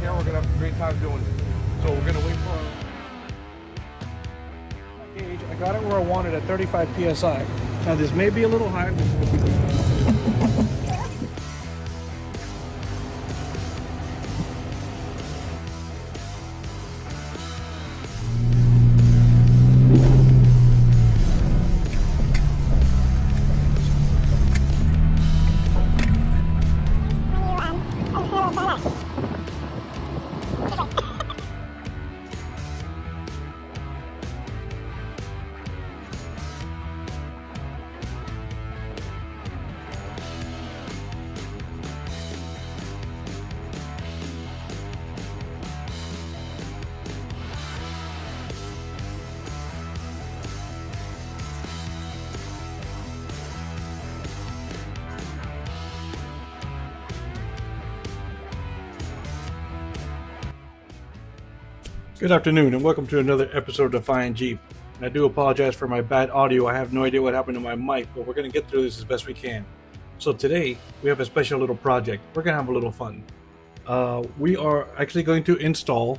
here. We're gonna have a great time doing it. So we're gonna wait for our gauge. I got it where I wanted at 35 psi. Now this may be a little high. Good afternoon and welcome to another episode of Defiant Jeep. And I do apologize for my bad audio. I have no idea what happened to my mic, but we're going to get through this as best we can. So today we have a special little project. We're going to have a little fun. We are actually going to install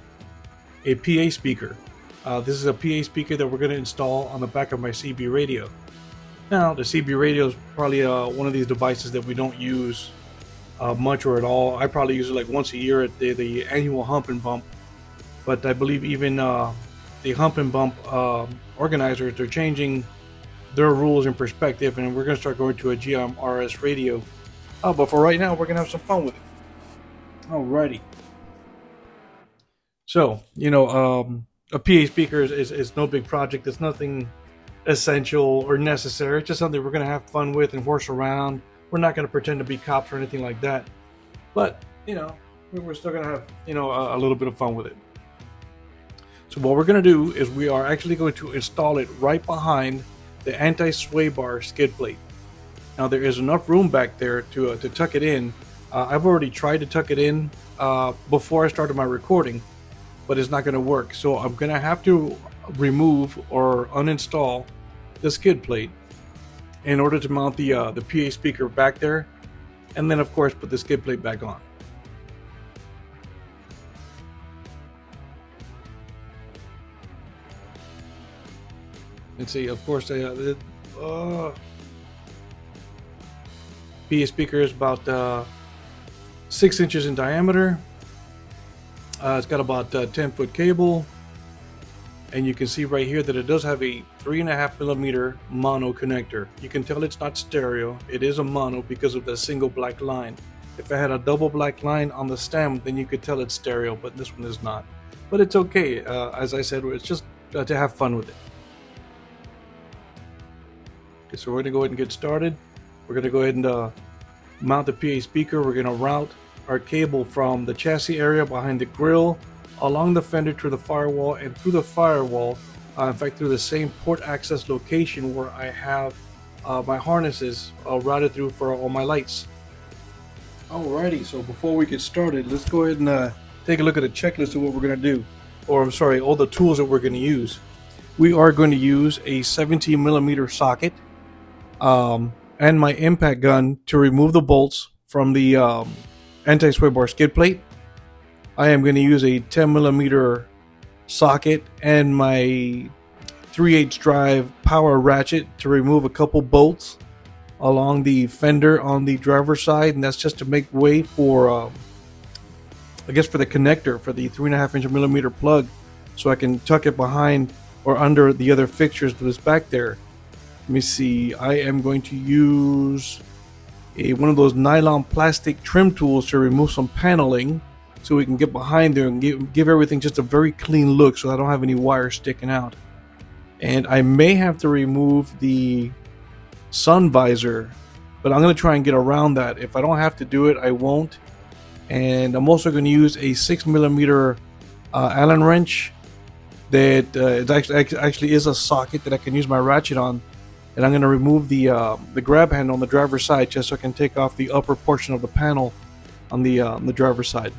a PA speaker. This is a PA speaker that we're going to install on the back of my CB radio. Now the CB radio is probably one of these devices that we don't use much or at all. I probably use it like once a year at the annual Hump and Bump. But I believe even the Hump and Bump organizers, they're changing their rules and perspective, and we're going to start going to a GMRS radio. But for right now, we're going to have some fun with it. Alrighty. So, a PA speaker is no big project. It's nothing essential or necessary. It's just something we're going to have fun with and horse around. We're not going to pretend to be cops or anything like that. But, we're still going to have, a little bit of fun with it. So what we're going to do is we are actually going to install it right behind the anti-sway bar skid plate. Now there is enough room back there to tuck it in. I've already tried to tuck it in before I started my recording, but it's not going to work. So I'm going to have to remove or uninstall the skid plate in order to mount the PA speaker back there, and then of course put the skid plate back on. Let's see, of course, the PA speaker is about 6 inches in diameter. It's got about 10-foot cable. And you can see right here that it does have a 3.5 millimeter mono connector. You can tell it's not stereo. It is a mono because of the single black line. If I had a double black line on the stem, then you could tell it's stereo, but this one is not. But it's okay. As I said, it's just to have fun with it. Okay, so we're going to go ahead and get started. We're going to go ahead and mount the PA speaker. We're going to route our cable from the chassis area behind the grille, along the fender to the firewall, and through the firewall, in fact through the same port access location where I have my harnesses routed through for all my lights. Alrighty, so before we get started, let's go ahead and take a look at a checklist of what we're going to do. Or I'm sorry, all the tools that we're going to use. We are going to use a 17 millimeter socket. And my impact gun to remove the bolts from the anti-sway bar skid plate. I am going to use a 10 millimeter socket and my 3/8 drive power ratchet to remove a couple bolts along the fender on the driver's side, and that's just to make way for I guess for the connector for the 3.5 millimeter plug, so I can tuck it behind or under the other fixtures that's back there. Let me see, I am going to use one of those nylon plastic trim tools to remove some paneling so we can get behind there and give everything just a very clean look so I don't have any wires sticking out. And I may have to remove the sun visor, but I'm going to try and get around that. If I don't have to do it, I won't. And I'm also going to use a 6 millimeter Allen wrench that it actually is a socket that I can use my ratchet on. And I'm going to remove the grab handle on the driver's side just so I can take off the upper portion of the panel on the driver's side.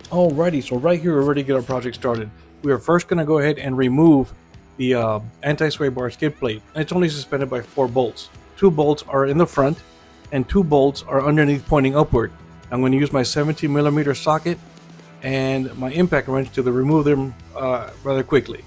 Alrighty, so right here we're ready to get our project started. We are first going to go ahead and remove the anti-sway bar skid plate. And it's only suspended by 4 bolts. 2 bolts are in the front and 2 bolts are underneath pointing upward. I'm going to use my 17mm socket and my impact wrench to remove them rather quickly.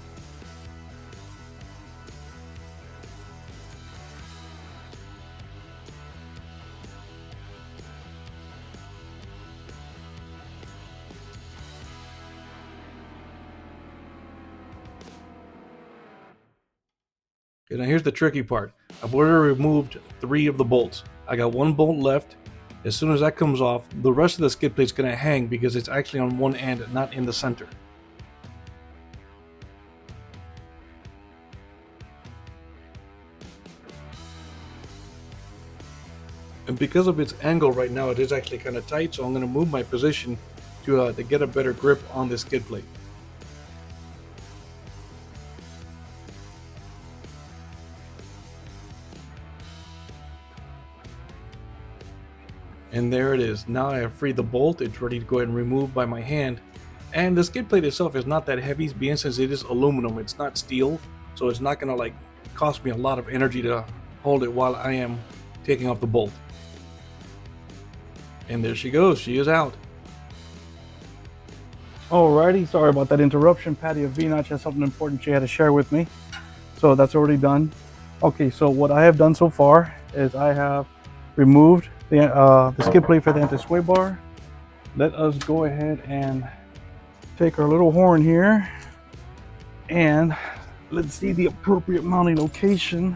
Okay, now here's the tricky part. I've already removed 3 of the bolts. I got 1 bolt left. As soon as that comes off, the rest of the skid plate is going to hang because it's actually on one end, not in the center. And because of its angle right now, it is actually kind of tight, so I'm going to move my position to get a better grip on the skid plate. And there it is. Now I have freed the bolt. It's ready to go ahead and remove by my hand. And the skid plate itself is not that heavy, being since it is aluminum. It's not steel, so it's not going to cost me a lot of energy to hold it while I am taking off the bolt. And there she goes. She is out. Alrighty, sorry about that interruption. Patty of V-Notch has something important she had to share with me. So that's already done. Okay, so what I have done so far is I have removed the skid plate for the anti-sway bar. Let us go ahead and take our little horn here and let's see the appropriate mounting location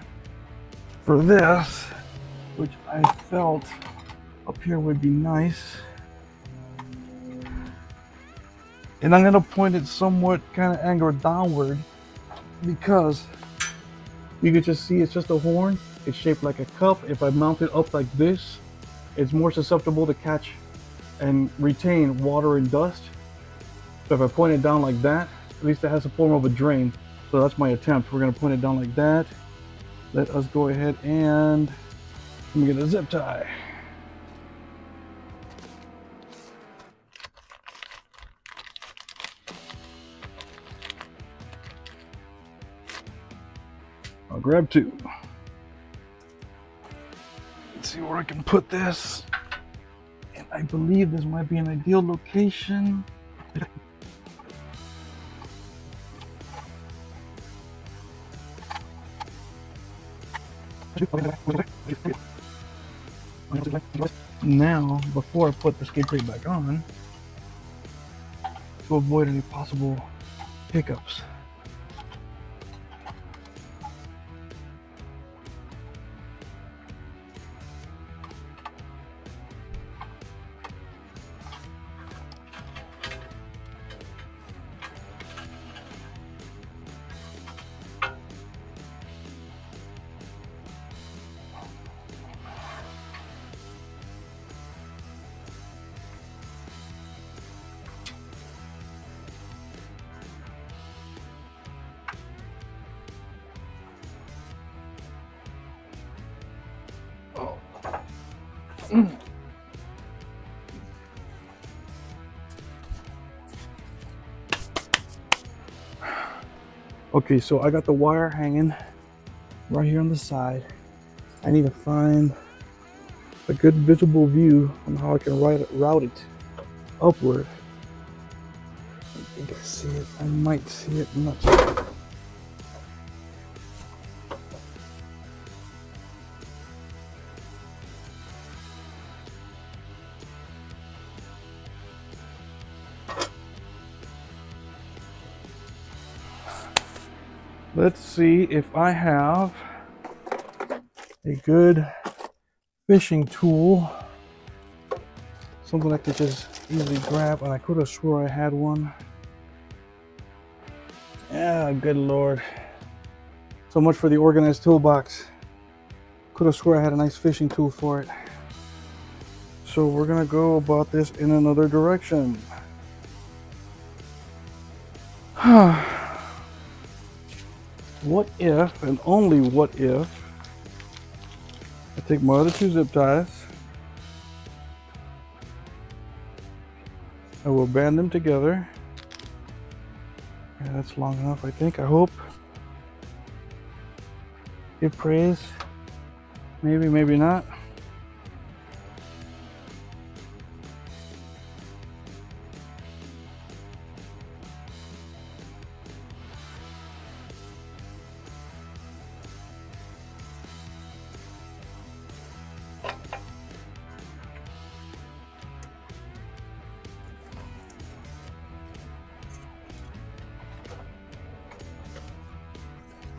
for this, which I felt up here would be nice. And I'm gonna point it somewhat kind of angled downward because you can just see it's just a horn. It's shaped like a cup. If I mount it up like this, it's more susceptible to catch and retain water and dust. So if I point it down like that, at least it has a form of a drain. So that's my attempt. We're gonna point it down like that. Let us go ahead and let me get a zip tie. I'll grab 2. Let's see where I can put this. And I believe this might be an ideal location. Now, before I put the skid plate back on, to avoid any possible hiccups. Okay, so I got the wire hanging right here on the side. I need to find a good visible view on how I can route it upward. I think I see it. I might see it. I'm not sure. Let's see if I have a good fishing tool, something I could just easily grab, and I could have swore I had one. Yeah, good Lord. So much for the organized toolbox. Could have swore I had a nice fishing tool for it. So we're gonna go about this in another direction. What if, and only what if, I take my other 2 zip ties, I will band them together. Yeah, that's long enough, I think. I hope. Give praise. Maybe, maybe not.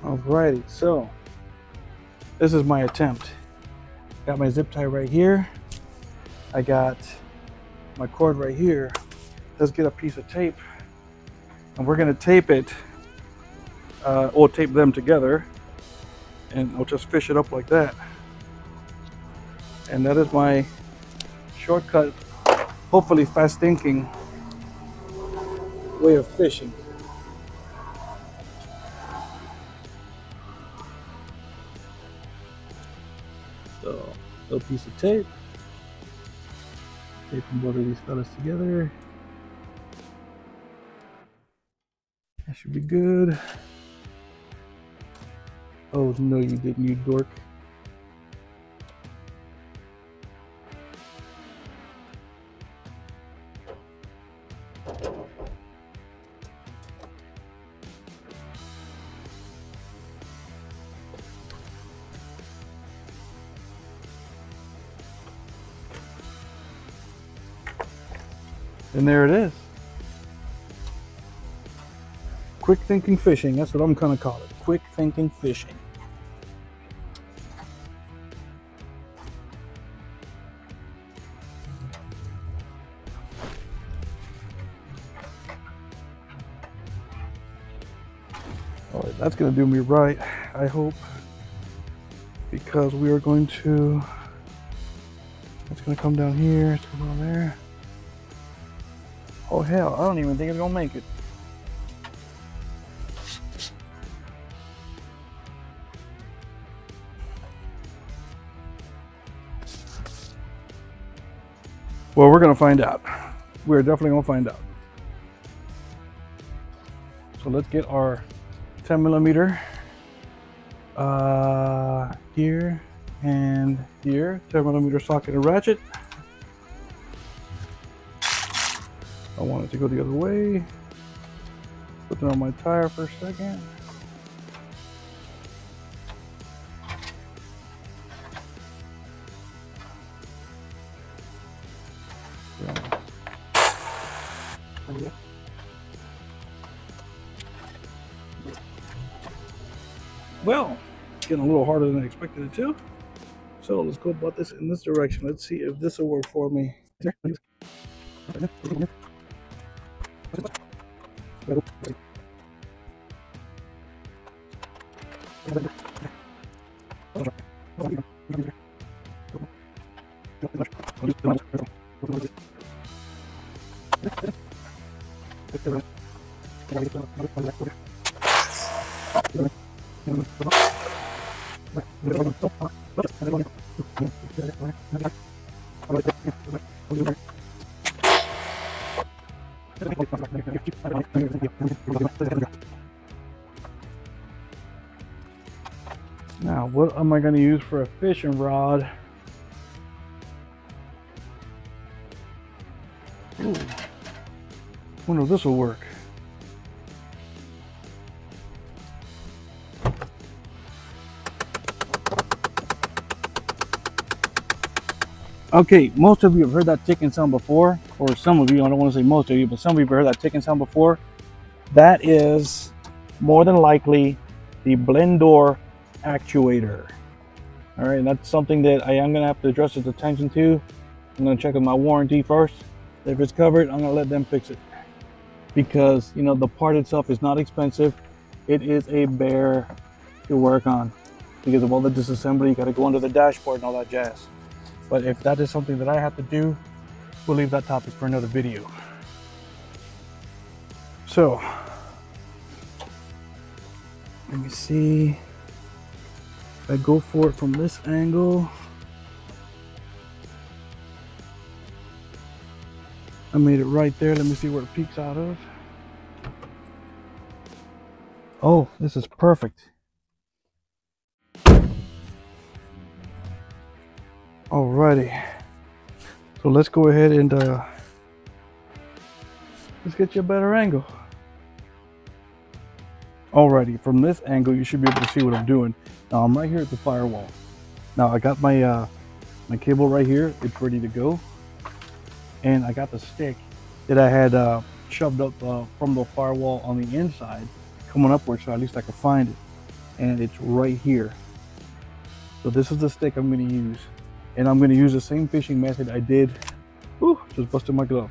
Alrighty, so this is my attempt. Got my zip tie right here. I got my cord right here. Let's get a piece of tape, and we're gonna tape it. We'll tape them together, and I'll just fish it up like that. And that is my shortcut, hopefully fast thinking way of fishing. So, little piece of tape. Taping both of these fellas together. That should be good. Oh no, you didn't, you dork. And there it is. Quick thinking fishing, that's what I'm gonna call it. Quick thinking fishing. All right, that's gonna do me right, I hope, because we are going to, it's gonna come down here, it's going on there. Oh hell, I don't even think it's gonna make it. Well, we're gonna find out. We're definitely gonna find out. So let's get our 10 millimeter here and here, 10 millimeter socket and ratchet. I want it to go the other way. Put it on my tire for a second. Well, it's getting a little harder than I expected it to. So let's go about this in this direction. Let's see if this will work for me. Now, what am I going to use for a fishing rod? Ooh. Wonder if this will work. Okay, most of you have heard that ticking sound before, or some of you, I don't want to say most of you, but some of you have heard that ticking sound before. That is more than likely the blend door actuator. All right, that's something that I am going to have to address its attention to. I'm going to check with my warranty first. If it's covered, I'm going to let them fix it. Because, you know, the part itself is not expensive. It is a bear to work on. Because of all the disassembly, you got to go under the dashboard and all that jazz. But if that is something that I have to do, we'll leave that topic for another video. So, let me see. If I go for it from this angle, I made it right there. Let me see where it peeks out of. Oh, this is perfect. Alrighty. So let's go ahead and let's get you a better angle. Alrighty, from this angle you should be able to see what I'm doing. Now I'm right here at the firewall. Now I got my my cable right here. It's ready to go. And I got the stick that I had shoved up from the firewall on the inside, coming upward, so at least I could find it. And it's right here. So this is the stick I'm going to use. And I'm going to use the same fishing method I did. Whew, just busted my glove.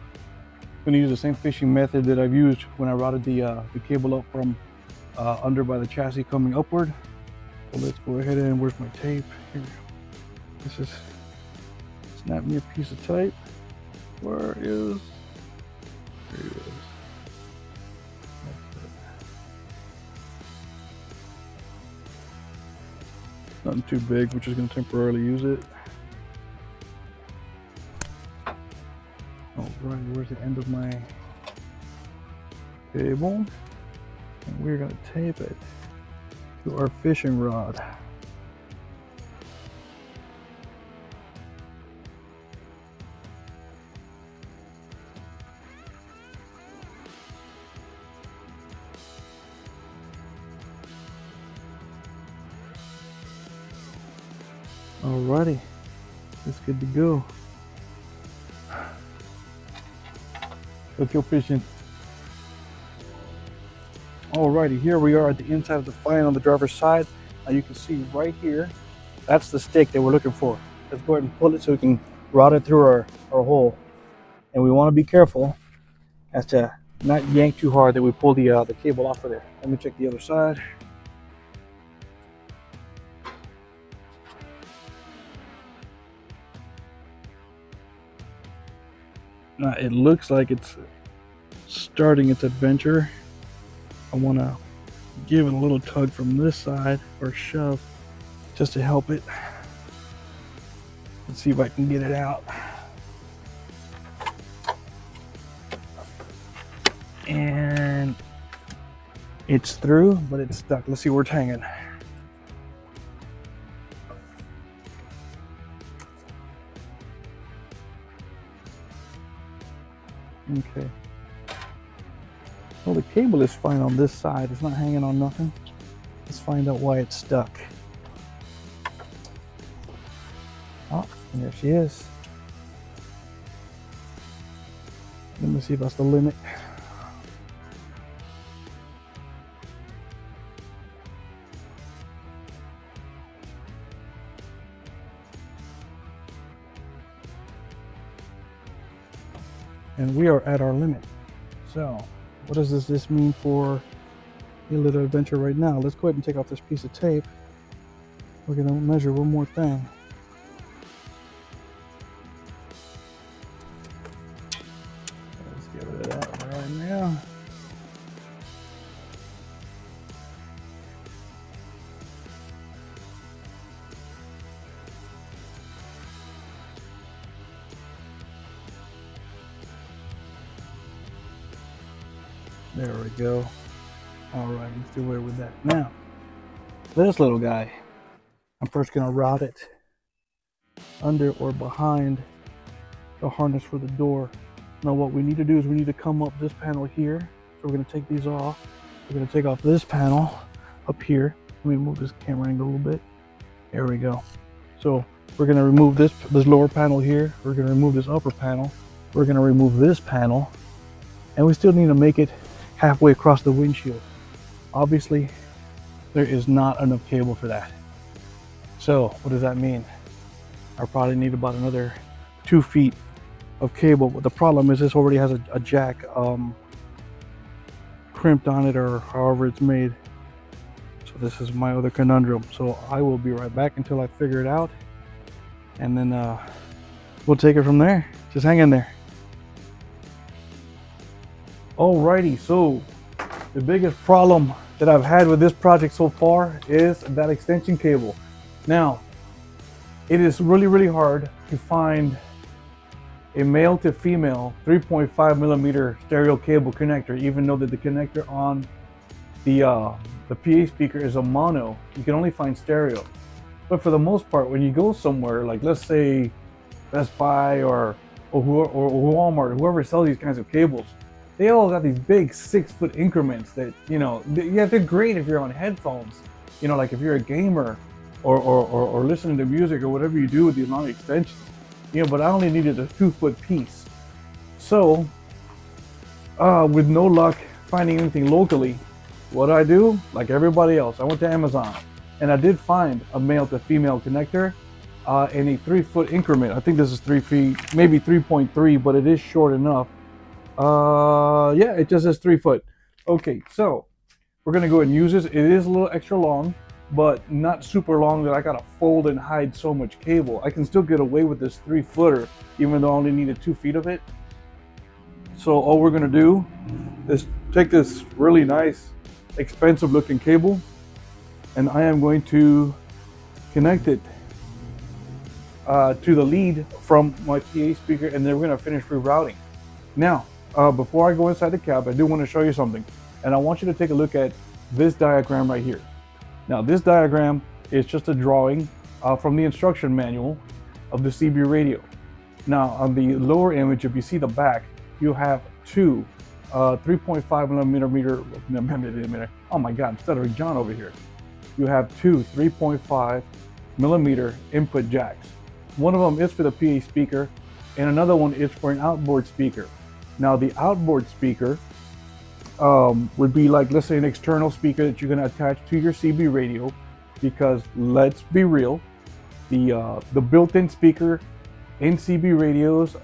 I'm going to use the same fishing method that I've used when I routed the cable up from under by the chassis coming upward. So let's go ahead and, where's my tape? Here. This is, snap me a piece of tape. Where is, there he is. That's it. Nothing too big, we're just going to temporarily use it. Alright, where's the end of my cable? And we're going to tape it to our fishing rod. Alrighty, it's good to go. Let's go fishing. Alrighty, here we are at the inside of the fine on the driver's side. Now you can see right here, that's the stick that we're looking for. Let's go ahead and pull it so we can route it through our hole. And we want to be careful as to not yank too hard that we pull the cable off of there. Let me check the other side. Now it looks like it's starting its adventure. I want to give it a little tug from this side, or shove, just to help it. Let's see if I can get it out. And it's through, but it's stuck. Let's see where it's hanging. Okay. Well, the cable is fine on this side. It's not hanging on nothing. Let's find out why it's stuck. Oh, there she is. Let me see if that's the limit. And we are at our limit. So what does this mean for a little adventure right now? Let's go ahead and take off this piece of tape. We're gonna measure one more thing. Let's get rid of that right now. There we go. All right, let's do away with that. Now, this little guy, I'm first gonna route it under or behind the harness for the door. Now what we need to do is we need to come up this panel here. So we're gonna take these off. We're gonna take off this panel up here. Let me move this camera angle a little bit. There we go. So we're gonna remove this lower panel here. We're gonna remove this upper panel. We're gonna remove this panel. And we still need to make it halfway across the windshield. Obviously, there is not enough cable for that. So what does that mean? I probably need about another 2 feet of cable. But the problem is this already has a jack crimped on it, or however it's made. So this is my other conundrum. So I will be right back until I figure it out. And then we'll take it from there. Just hang in there. Alrighty, so the biggest problem that I've had with this project so far is that extension cable. Now, it is really hard to find a male to female 3.5 millimeter stereo cable connector, even though that the connector on the PA speaker is a mono. You can only find stereo. But for the most part, when you go somewhere, like let's say Best Buy or Walmart, or whoever sells these kinds of cables, they all got these big 6-foot increments that, you know, yeah, they're great if you're on headphones, you know, like if you're a gamer or listening to music or whatever you do with these long extensions, you know, but I only needed a 2-foot piece. So with no luck finding anything locally, what I do, like everybody else, I went to Amazon and I did find a male to female connector in a 3-foot increment. I think this is 3 feet, maybe 3.3, but it is short enough. Yeah, it just says 3 foot. Okay, so we're gonna go ahead and use this. It is a little extra long, but not super long that I gotta fold and hide so much cable. I can still get away with this 3-footer, even though I only needed 2 feet of it. So all we're gonna do is take this really nice, expensive looking cable, and I am going to connect it to the lead from my PA speaker, and then we're gonna finish rerouting. Now, before I go inside the cab, I do want to show you something, and I want you to take a look at this diagram right here. Now, this diagram is just a drawing from the instruction manual of the CB radio. Now, on the lower image, if you see the back, you have two 3.5 millimeter. Oh my God, I'm stuttering John over here. You have two 3.5 millimeter input jacks. One of them is for the PA speaker, and another one is for an outboard speaker. Now, the outboard speaker would be like, let's say, an external speaker that you're going to attach to your CB radio, because let's be real, the built-in speaker in CB radios,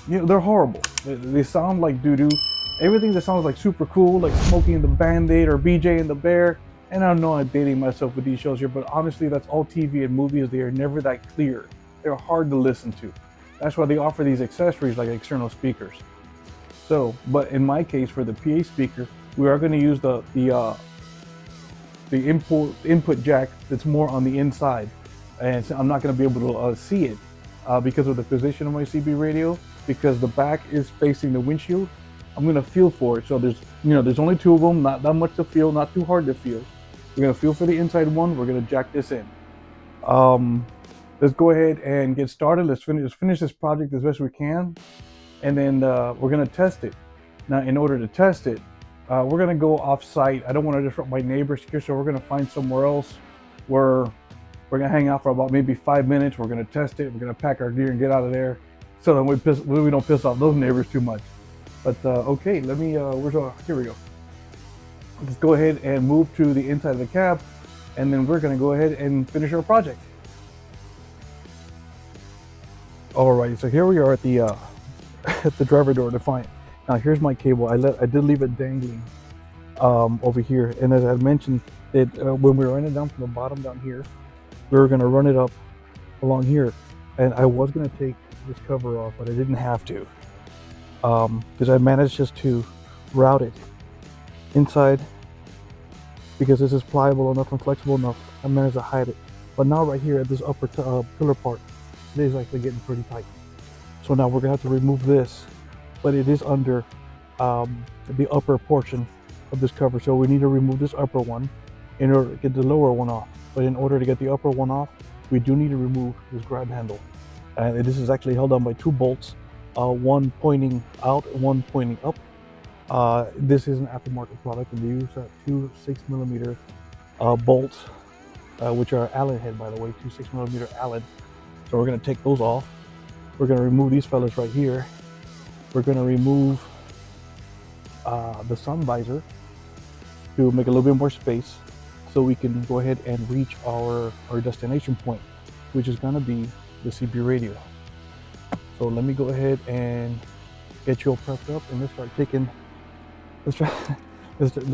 you know, they're horrible. They sound like doo-doo. Everything that sounds like super cool, like Smokey and the Band-Aid or BJ and the Bear, and I know I'm dating myself with these shows here, but honestly, that's all TV and movies. They are never that clear. They're hard to listen to. That's why they offer these accessories like external speakers. So, but in my case, for the PA speaker, we are going to use the input jack that's more on the inside, and so I'm not going to be able to see it because of the position of my CB radio, because the back is facing the windshield. I'm going to feel for it. So there's only two of them, not that much to feel, not too hard to feel. We're going to feel for the inside one. We're going to jack this in. Let's go ahead and get started. Let's finish this project as best we can. And then we're going to test it. Now, in order to test it, we're going to go off site. I don't want to disrupt my neighbors here, so we're going to find somewhere else where we're going to hang out for about maybe 5 minutes. We're going to test it. We're going to pack our gear and get out of there, so that we don't piss off those neighbors too much. But okay, let me, here we go. Let's go ahead and move to the inside of the cab, and then we're going to go ahead and finish our project. All right, so here we are at the at the driver door, Defiant. Now here's my cable. I did leave it dangling over here, and as I mentioned, that when we were running it down from the bottom down here, we were going to run it up along here, and I was going to take this cover off, but I didn't have to, because I managed just to route it inside, because this is pliable enough and flexible enough. I managed to hide it, but now right here at this upper pillar part, it is actually getting pretty tight. So now we're gonna have to remove this, but it is under the upper portion of this cover. So we need to remove this upper one in order to get the lower one off. But in order to get the upper one off, we do need to remove this grab handle. And this is actually held on by 2 bolts, one pointing out and one pointing up. This is an aftermarket product, and they use 2 6mm bolts, which are Allen head, by the way, 2 6mm Allen. So we're going to take those off. We're going to remove these fellas right here. We're going to remove the sun visor to make a little bit more space, so we can go ahead and reach our destination point, which is going to be the CB radio. So let me go ahead and get you all prepped up, and let's start taking let's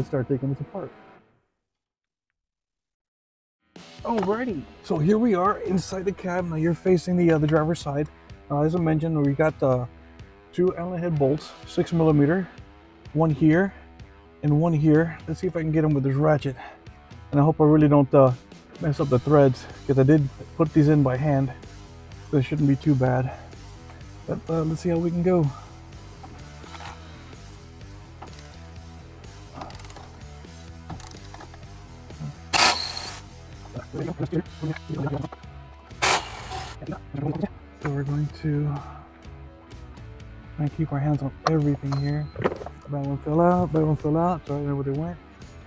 start taking this apart. Alrighty, so here we are inside the cab. Now you're facing the driver's side. As I mentioned, we got 2 Allen head bolts, 6mm, one here and one here. Let's see if I can get them with this ratchet, and I hope I really don't mess up the threads, because I did put these in by hand, so it shouldn't be too bad. But let's see how we can go. So we're going to try and keep our hands on everything here. That one fell out, that one fell out, so I don't know where they went.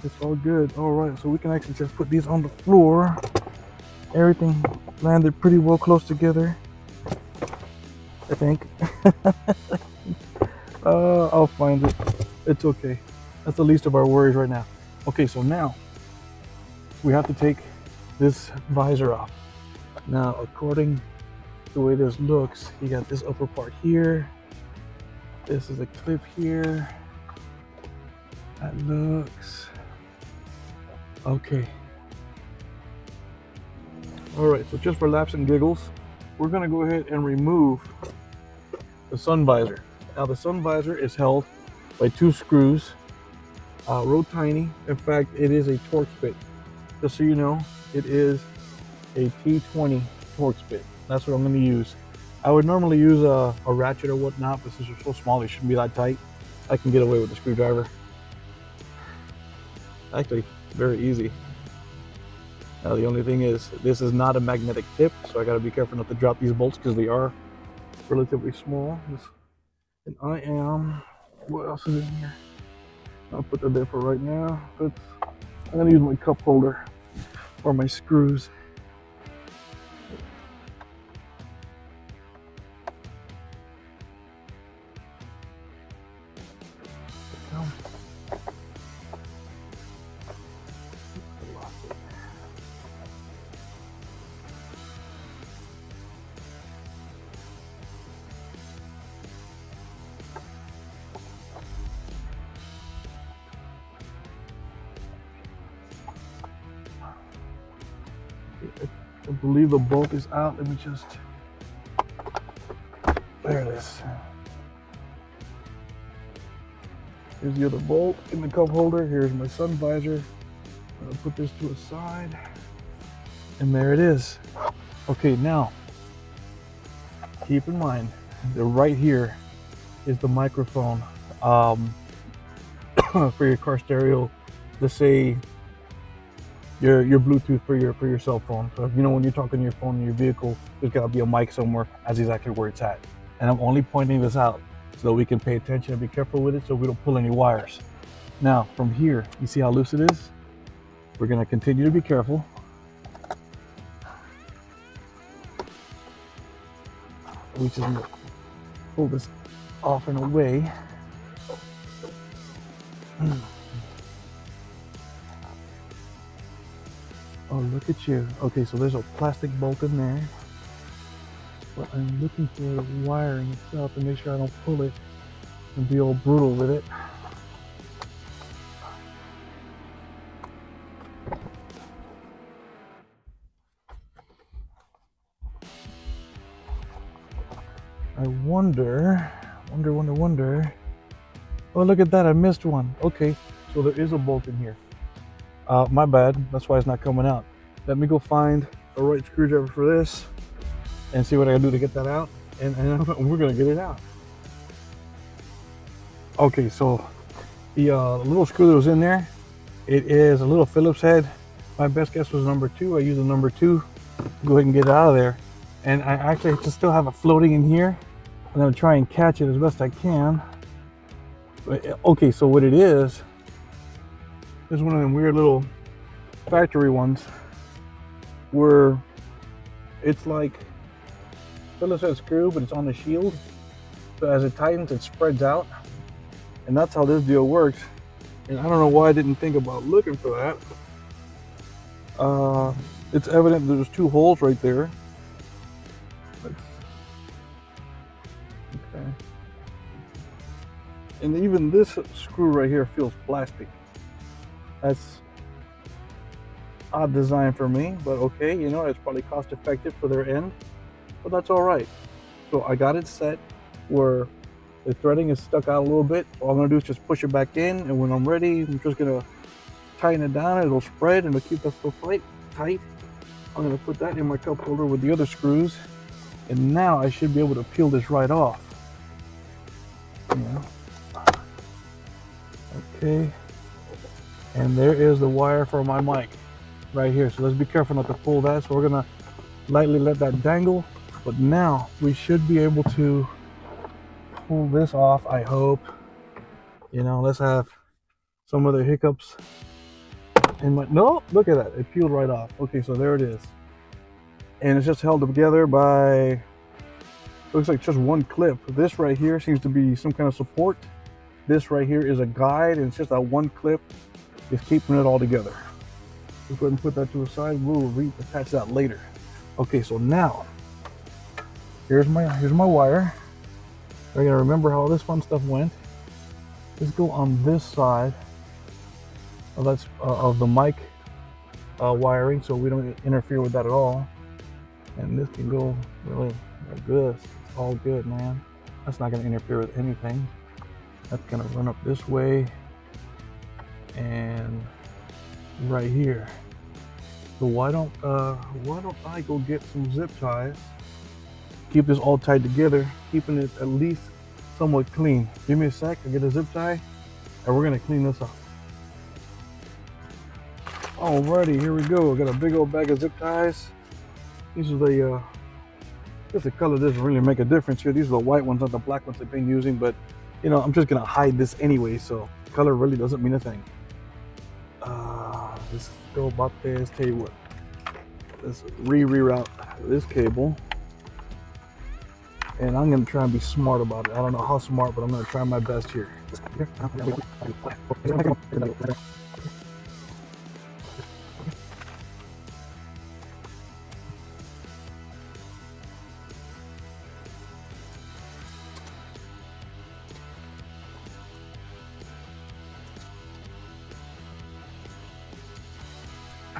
It's all good. All right, so we can actually just put these on the floor. Everything landed pretty well close together, I think. I'll find it. It's okay. That's the least of our worries right now. Okay, so now we have to take this visor off. Now, according to the way this looks, you got this upper part here. This is a clip here. That looks okay. All right, so just for laughs and giggles, we're gonna go ahead and remove the sun visor. Now the sun visor is held by 2 screws, real tiny. In fact, it is a Torx bit. Just so you know, it is a T20 Torx bit. That's what I'm gonna use. I would normally use a ratchet or whatnot, but since they're so small, they shouldn't be that tight. I can get away with a screwdriver. Actually, very easy. Now the only thing is, this is not a magnetic tip, so I gotta be careful not to drop these bolts because they are relatively small. And I am, what else is in here? I'll put that there for right now. I'm gonna use my cup holder for my screws. I believe the bolt is out. Let me just, there it is. Here's the other bolt in the cup holder. Here's my sun visor. I'll put this to a side. And there it is. Okay, now, keep in mind that right here is the microphone for your car stereo. Let's say your Bluetooth for your cell phone. So you know when you're talking to your phone in your vehicle, there's gotta be a mic somewhere. That's exactly where it's at. And I'm only pointing this out so that we can pay attention and be careful with it so we don't pull any wires. Now from here, you see how loose it is? We're gonna continue to be careful. We just pull this off and away. Oh, look at you. Okay, so there's a plastic bolt in there. But I'm looking for the wiring itself to make sure I don't pull it and be all brutal with it. I wonder. Oh, look at that, I missed one. Okay, so there is a bolt in here. My bad, that's why it's not coming out. Let me go find the right screwdriver for this and see what I can do to get that out, and we're gonna get it out. Okay, so the little screw that was in there, it is a little Phillips head. My best guess was number 2. I used a number 2. Go ahead and get it out of there. And I actually just still have it floating in here. I'm gonna try and catch it as best I can. Okay, so what it is one of them weird little factory ones where it's like Phillips head screw, but it's on the shield. So as it tightens, it spreads out. And that's how this deal works. And I don't know why I didn't think about looking for that. It's evident there's 2 holes right there. Okay. And even this screw right here feels plastic. That's odd design for me, but okay, you know, it's probably cost effective for their end, but that's all right. So I got it set where the threading is stuck out a little bit. All I'm gonna do is just push it back in, and when I'm ready, I'm just gonna tighten it down. It'll spread and it'll keep that stuff tight. I'm gonna put that in my cup holder with the other screws, And now I should be able to peel this right off. Yeah. Okay. And there is the wire for my mic right here. So let's be careful not to pull that. So we're gonna lightly let that dangle. But now we should be able to pull this off, I hope. You know, let's have some other hiccups. And no, look at that, it peeled right off. Okay, so there it is. And it's just held together by, looks like just one clip. This right here seems to be some kind of support. This right here is a guide, and it's just that one clip is keeping it all together. Let's go ahead and put that to the side. We'll reattach that later. Okay, so now here's my wire. I gotta remember how all this fun stuff went. Let's go on this side of the mic wiring, so we don't interfere with that at all. And this can go really like this. It's all good, man. That's not gonna interfere with anything. That's gonna run up this way and right here. So why don't I go get some zip ties, keep this all tied together, keeping it at least somewhat clean. Give me a sec, I'll get a zip tie and we're gonna clean this up. Alrighty, here we go. Got a big old bag of zip ties. These are the just the color doesn't really make a difference here. These are the white ones, not the black ones I've been using, but you know, I'm just gonna hide this anyway, so color really doesn't mean a thing. Let's go about this. Tell you what, let's reroute this cable, and I'm gonna try and be smart about it. I don't know how smart, but I'm gonna try my best here.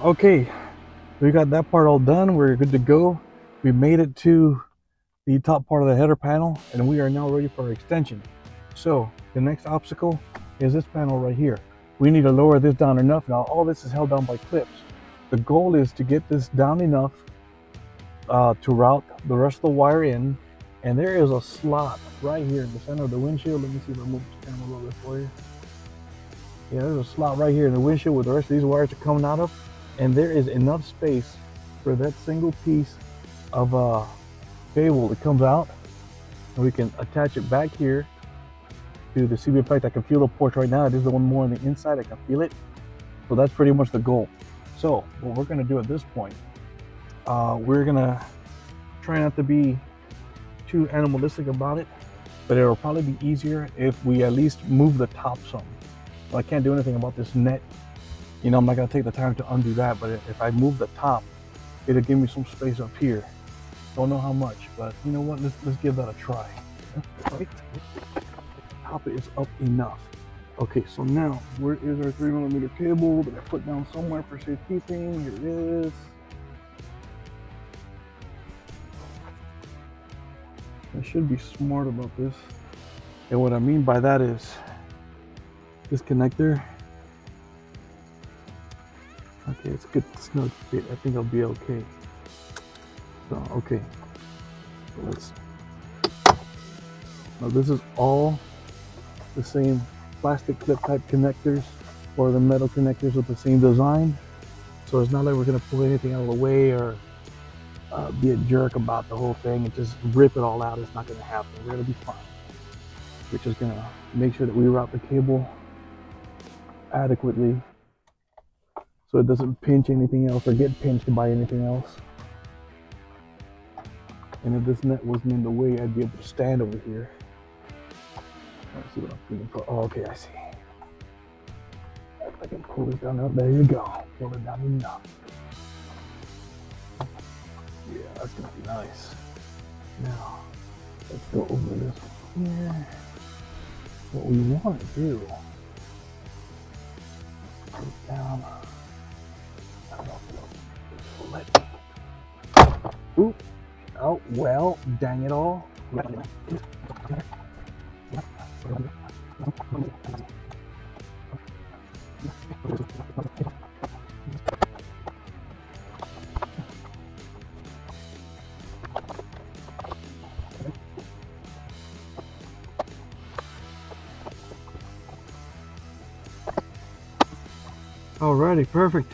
Okay, we got that part all done. We're good to go. We made it to the top part of the header panel, and we are now ready for our extension. So the next obstacle is this panel right here. We need to lower this down enough. Now all this is held down by clips. The goal is to get this down enough to route the rest of the wire in, and there is a slot right here in the center of the windshield. Let me see if I move the camera a little bit for you. Yeah, there's a slot right here in the windshield where the rest of these wires are coming out of. And there is enough space for that single piece of cable that comes out, and we can attach it back here to the CB plate. I can feel the ports right now. It is the one more on the inside. I can feel it. So that's pretty much the goal. So what we're going to do at this point, we're going to try not to be too animalistic about it, but it'll probably be easier if we at least move the top some. So I can't do anything about this net. You know, I'm not gonna take the time to undo that, but if I move the top, it'll give me some space up here. Don't know how much, but you know what? Let's give that a try. Right? Top is up enough. Okay, so now where is our 3mm cable that I put down somewhere for safekeeping? Here it is. I should be smart about this. And what I mean by that is this connector. Okay, it's good snug fit. I think I'll be okay. So, okay. So let's. Now this is all the same plastic clip type connectors, or the metal connectors with the same design. So it's not like we're gonna pull anything out of the way or be a jerk about the whole thing and just rip it all out. It's not gonna happen. We're gonna be fine. We're just gonna make sure that we route the cable adequately, so it doesn't pinch anything else or get pinched by anything else. And if this net wasn't in the way, I'd be able to stand over here. Let's see what I'm feeling for. Oh, okay, I see. If I can pull this down, there you go. Pull it down enough. Yeah, that's gonna be nice. Now, let's go over this one here. What we want to do, put it down. Oop. Oh, well, dang it all. Alrighty, perfect.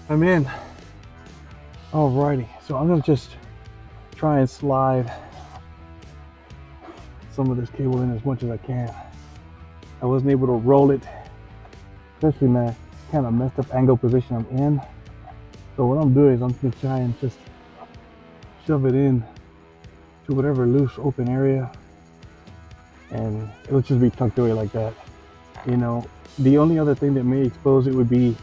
I'm in. Alrighty, so I'm gonna just try and slide some of this cable in as much as I can. I wasn't able to roll it, especially in that kind of messed up angle position I'm in. So what I'm doing is I'm gonna try and just shove it in to whatever loose open area, and it'll just be tucked away like that. You know, the only other thing that may expose it would be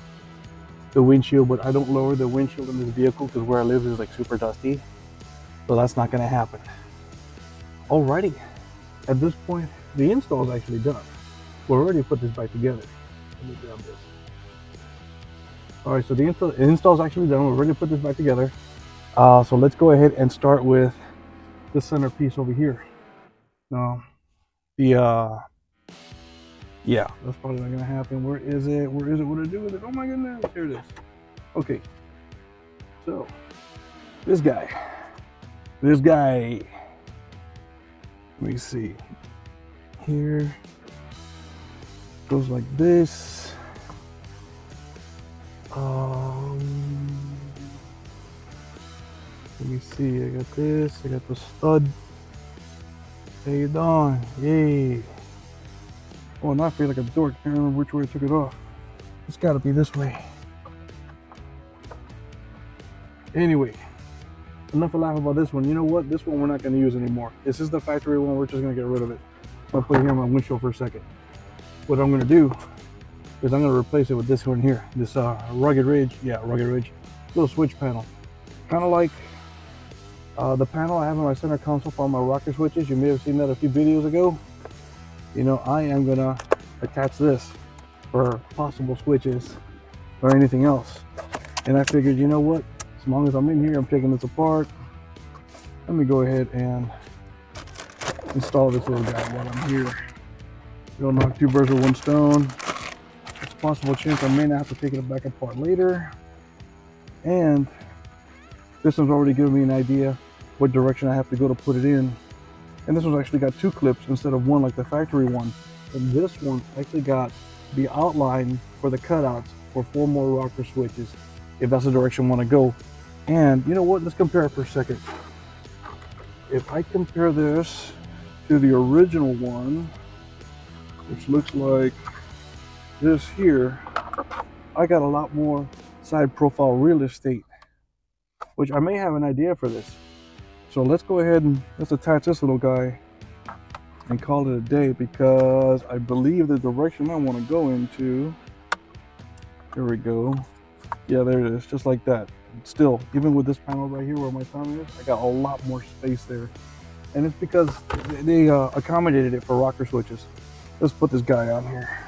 the windshield, but I don't lower the windshield in this vehicle because where I live is like super dusty, so that's not gonna happen. Alrighty, at this point the install is actually done. We're already put this back together. Let me grab this. Alright, so the install is actually done. We're ready to put this back together. So let's go ahead and start with the center piece over here. Now, yeah, that's probably not gonna happen. Where is it? Where is it? What do I do with it? Oh my goodness, here it is. Okay, so this guy, let me see. Here, goes like this. Let me see. I got this. I got the stud. How you doing? Yay. Oh, now I feel like a dork. Can't remember which way I took it off. It's got to be this way. Anyway, enough of laughing about this one. You know what? This one we're not going to use anymore. This is the factory one. We're just going to get rid of it. I'm going to put it here on my windshield for a second. What I'm going to do is I'm going to replace it with this one here. This Rugged Ridge. Yeah, Rugged Ridge. Little switch panel. Kind of like the panel I have in my center console for all my rocker switches. You may have seen that a few videos ago. You know, I am going to attach this for possible switches or anything else. And I figured, you know what? As long as I'm in here, I'm taking this apart. Let me go ahead and install this little guy while I'm here. We'll knock two birds with one stone. There's a possible chance I may not have to take it back apart later. And this one's already given me an idea what direction I have to go to put it in. And this one's actually got two clips instead of one like the factory one. And this one actually got the outline for the cutouts for 4 more rocker switches, if that's the direction I want to go. And you know what? Let's compare it for a second. If I compare this to the original one, which looks like this here, I got a lot more side profile real estate, which I may have an idea for this. So let's go ahead and let's attach this little guy and call it a day, because I believe the direction I want to go into, here we go. Yeah, there it is, just like that. Still, even with this panel right here where my thumb is, I got a lot more space there. And it's because they accommodated it for rocker switches. Let's put this guy on here.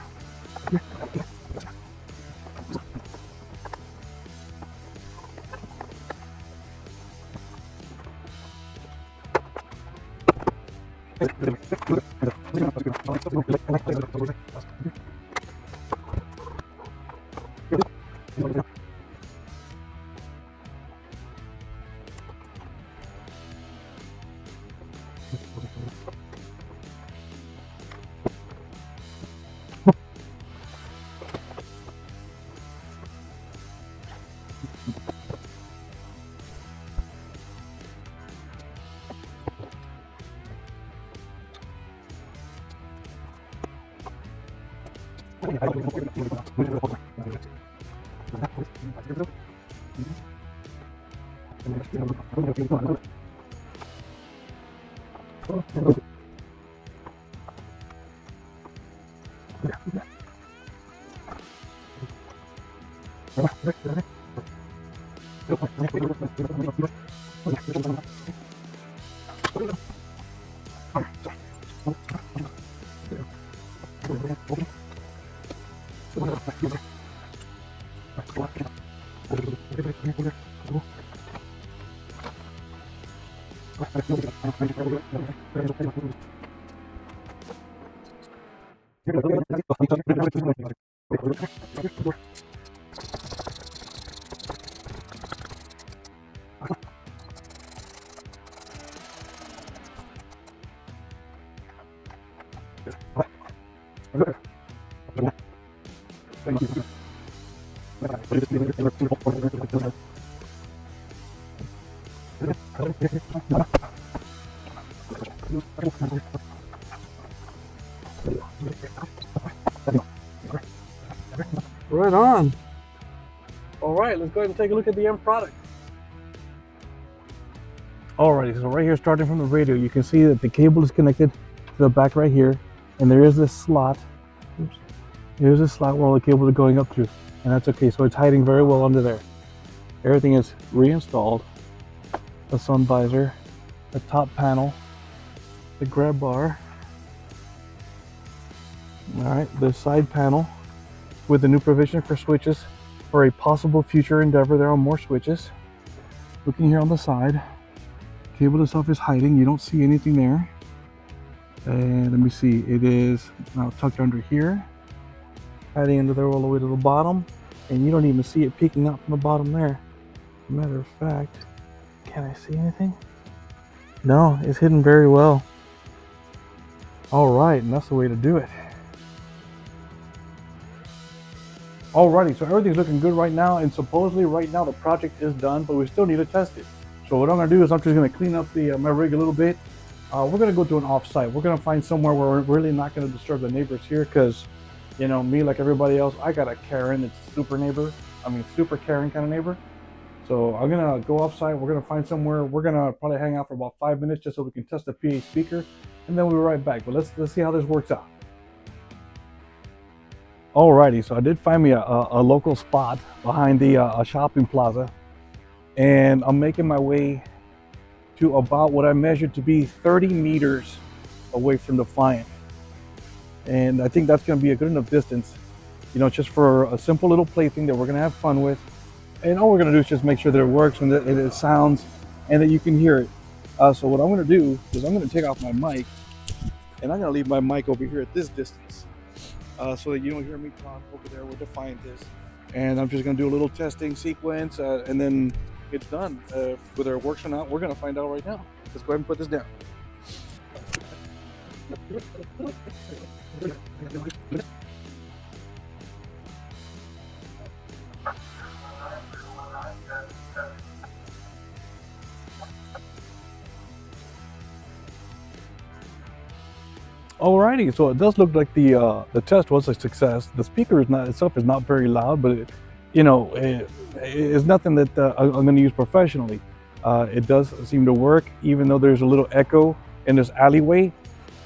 Right on. All right, let's go ahead and take a look at the end product. Alrighty, so right here, starting from the radio, you can see that the cable is connected to the back right here, and there is this slot. Oops. There's a slot where all the cables are going up through, and that's okay. So it's hiding very well under there. Everything is reinstalled. The sun visor, the top panel, the grab bar. All right, the side panel with the new provision for switches for a possible future endeavor. There are more switches. Looking here on the side, cable itself is hiding. You don't see anything there. And let me see, it is now tucked under here, hiding under there all the way to the bottom, and you don't even see it peeking out from the bottom there. As a matter of fact, can I see anything? No, it's hidden very well. All right, and that's the way to do it. Alrighty, so everything's looking good right now, and supposedly right now the project is done, but we still need to test it. So what I'm going to do is I'm just going to clean up the my rig a little bit. We're going to go to an off-site. We're going to find somewhere where we're really not going to disturb the neighbors here, because, you know, me, like everybody else, I got a Karen. It's super neighbor. I mean, super Karen kind of neighbor. So I'm going to go off-site. We're going to find somewhere. We're going to probably hang out for about 5 minutes just so we can test the PA speaker, and then we'll be right back. But let's see how this works out. Alrighty, so I did find me a local spot behind the a shopping plaza, and I'm making my way to about what I measured to be 30 meters away from Defiant. And I think that's going to be a good enough distance, you know, just for a simple little plaything that we're going to have fun with. And all we're going to do is just make sure that it works and that it sounds and that you can hear it. So what I'm going to do is I'm going to take off my mic, and I'm going to leave my mic over here at this distance so that you don't hear me talk over there where Defiant is. And I'm just going to do a little testing sequence and then it's done. Whether it works or not, we're going to find out right now. Let's go ahead and put this down. Alrighty, so it does look like the test was a success. The speaker itself is not very loud, but it, you know, it's nothing that I'm going to use professionally. It does seem to work, even though there's a little echo in this alleyway.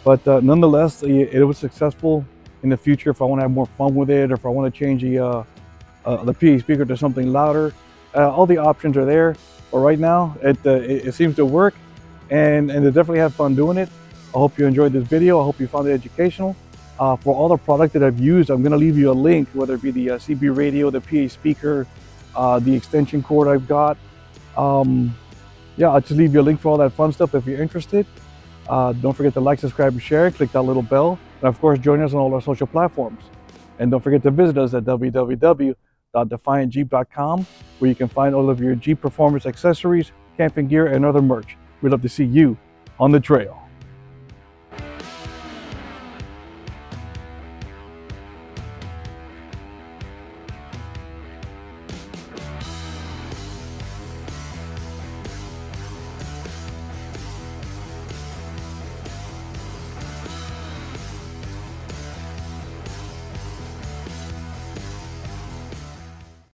But nonetheless, it was successful. In the future, if I want to have more fun with it, or if I want to change the PA speaker to something louder, all the options are there. But right now, it seems to work, and to definitely have fun doing it. I hope you enjoyed this video. I hope you found it educational. For all the product that I've used, I'm going to leave you a link, whether it be the CB radio, the PA speaker, the extension cord I've got. Yeah, I'll just leave you a link for all that fun stuff if you're interested. Don't forget to like, subscribe, and share. Click that little bell. And of course, join us on all our social platforms. And don't forget to visit us at www.defiantjeep.com, where you can find all of your Jeep performance accessories, camping gear, and other merch. We'd love to see you on the trail.